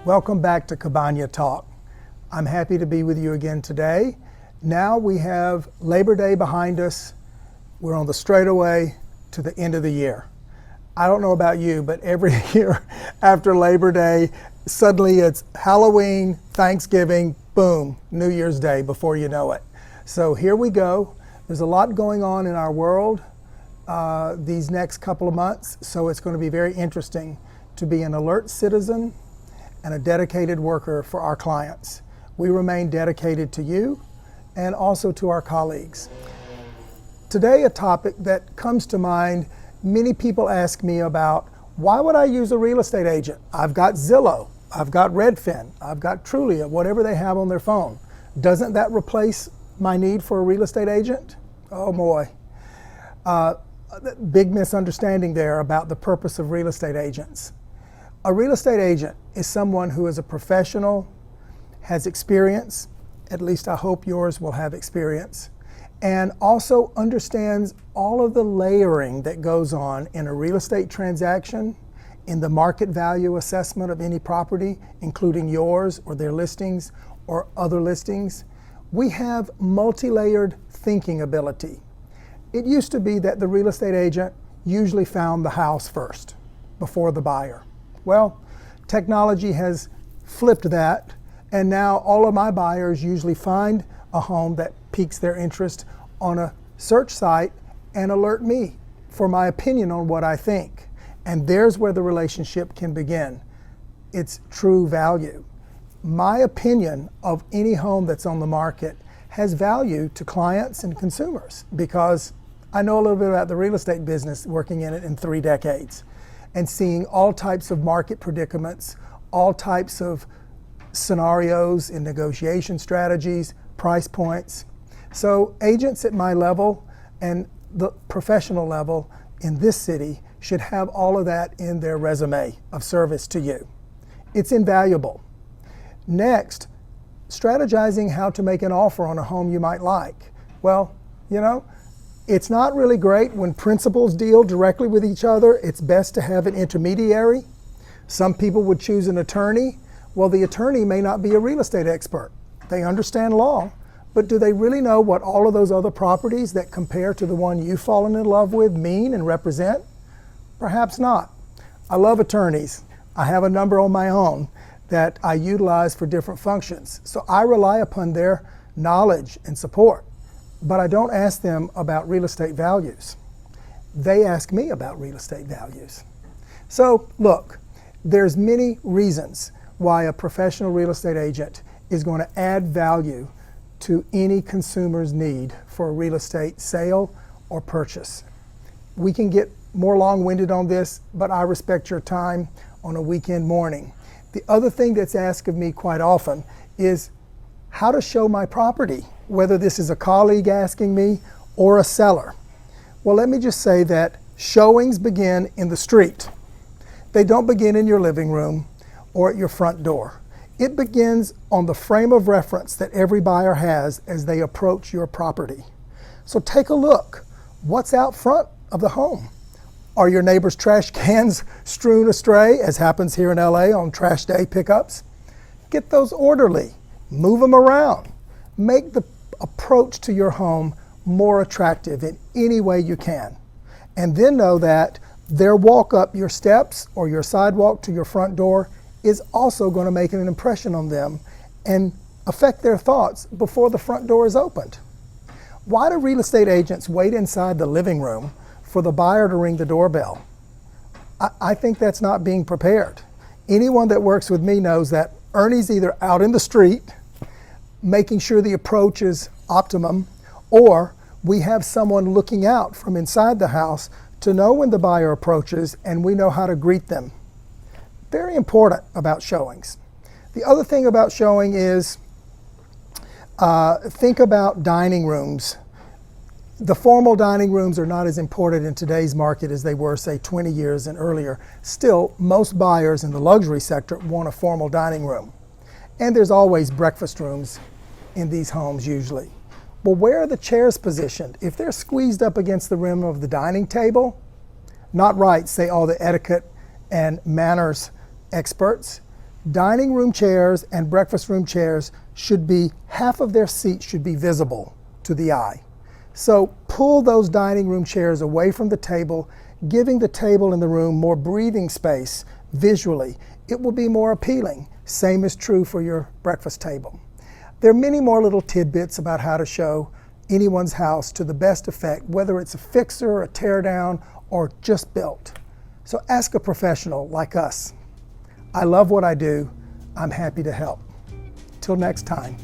Welcome back to CABAñA Talk. I'm happy to be with you again today. Now we have Labor Day behind us. We're on the straightaway to the end of the year. I don't know about you, but every year after Labor Day, suddenly it's Halloween, Thanksgiving, boom, New Year's Day before you know it. So here we go. There's a lot going on in our world these next couple of months, so it's going to be very interesting to be an alert citizen and a dedicated worker for our clients. We remain dedicated to you and also to our colleagues. Today, a topic that comes to mind, many people ask me about, why would I use a real estate agent? I've got Zillow, I've got Redfin, I've got Trulia, whatever they have on their phone. Doesn't that replace my need for a real estate agent? Oh boy. Big misunderstanding there about the purpose of real estate agents. A real estate agent is someone who is a professional, has experience, at least I hope yours will have experience, and also understands all of the layering that goes on in a real estate transaction, in the market value assessment of any property, including yours or their listings or other listings. We have multi-layered thinking ability. It used to be that the real estate agent usually found the house first, before the buyer. Well, technology has flipped that, and now all of my buyers usually find a home that piques their interest on a search site and alert me for my opinion on what I think. And there's where the relationship can begin. It's true value. My opinion of any home that's on the market has value to clients and consumers because I know a little bit about the real estate business, working in it in 3 decades. And seeing all types of market predicaments, all types of scenarios in negotiation strategies, price points. So agents at my level and the professional level in this city should have all of that in their resume of service to you. It's invaluable. Next, strategizing how to make an offer on a home you might like. Well, you know, it's not really great when principals deal directly with each other. It's best to have an intermediary. Some people would choose an attorney. Well, the attorney may not be a real estate expert. They understand law, but do they really know what all of those other properties that compare to the one you've fallen in love with mean and represent? Perhaps not. I love attorneys. I have a number on my own that I utilize for different functions. So I rely upon their knowledge and support. But I don't ask them about real estate values. They ask me about real estate values. So look, there's many reasons why a professional real estate agent is going to add value to any consumer's need for a real estate sale or purchase. We can get more long-winded on this, but I respect your time on a weekend morning. The other thing that's asked of me quite often is how to show my property, whether this is a colleague asking me or a seller. Well, let me just say that showings begin in the street. They don't begin in your living room or at your front door. It begins on the frame of reference that every buyer has as they approach your property. So take a look. What's out front of the home? Are your neighbor's trash cans strewn astray, as happens here in LA on trash day pickups? Get those orderly. Move them around. Make the approach to your home more attractive in any way you can. And then know that their walk up your steps or your sidewalk to your front door is also going to make an impression on them and affect their thoughts before the front door is opened. Why do real estate agents wait inside the living room for the buyer to ring the doorbell? I think that's not being prepared. Anyone that works with me knows that Ernie's either out in the street making sure the approach is optimum, or we have someone looking out from inside the house to know when the buyer approaches and we know how to greet them. Very important about showings. The other thing about showing is think about dining rooms. The formal dining rooms are not as important in today's market as they were, say, 20 years and earlier. Still, most buyers in the luxury sector want a formal dining room. And there's always breakfast rooms in these homes usually. Well, where are the chairs positioned? If they're squeezed up against the rim of the dining table, not right, say all the etiquette and manners experts, Dining room chairs and breakfast room chairs should be, half of their seats should be visible to the eye. So pull those dining room chairs away from the table, giving the table and the room more breathing space visually. It will be more appealing. Same is true for your breakfast table. There are many more little tidbits about how to show anyone's house to the best effect, whether it's a fixer, a tear down, or just built. So ask a professional like us. I love what I do. I'm happy to help. Till next time.